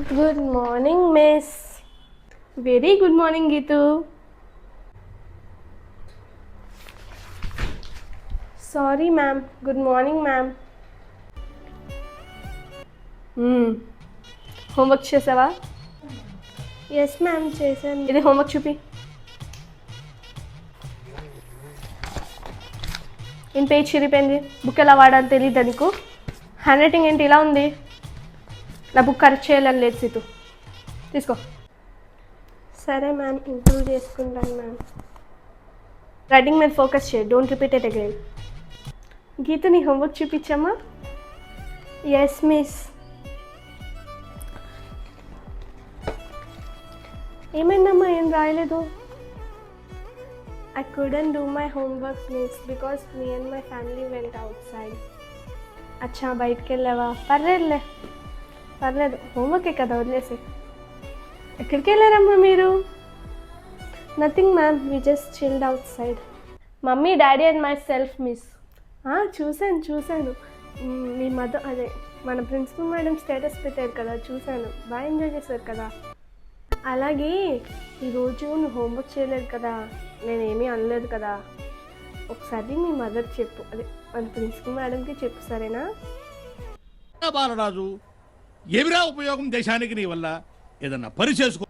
Good morning, miss. Very good morning, Gitu. Sorry, ma'am. Good morning, ma'am. Homework చేసావా? Yes ma'am చేశాను. ఇది homework చూపి. In page చిరిపోయింది. Book ఎలా వాడాలో తెలియదు నీకు. హ్యాండ్ రైటింగ్ ఏంటి ఇలా ఉంది? నా బుక్ కరెక్ట్ చేయాలని లేదు సీటు. తీసుకో. సరే మ్యామ్, ఇంప్రూవ్ చేసుకుంటాను మ్యామ్. రైటింగ్ మీద ఫోకస్ చేయి. Don't repeat it again. Geeta నీ హోంవర్క్ చూపించమ్మా. Yes miss. ఏమైందమ్మా, ఏం రాయలేదు? I couldn't do my homework, miss, because me and my family went outside. అచ్చా, బయటికి వెళ్ళావా? పర్లేదులే, పర్లేదు, హోంవర్కే కదా, వదిలేసి. ఎక్కడికి వెళ్ళారమ్మా మీరు? Nothing ma'am, we just chilled outside. Mummy, daddy and myself, miss. చూశాను. మీ మదర్, అదే మన ప్రిన్సిపల్ మేడం స్టేటస్ పెట్టారు కదా, చూశాను. బాగా ఎంజాయ్ చేశారు కదా. అలాగే ఈరోజు నువ్వు హోంవర్క్ చేయలేదు కదా, నేనేమీ అనలేదు కదా. ఒకసారి మీ మదర్ చెప్పు, అదే మన ప్రిన్సిపల్ మేడంకి చెప్పు, సరేనా? బాలరాజు, ఏమిరా ఉపయోగం దేశానికి నీ వల్ల? ఏదన్నా పని చేసుకో.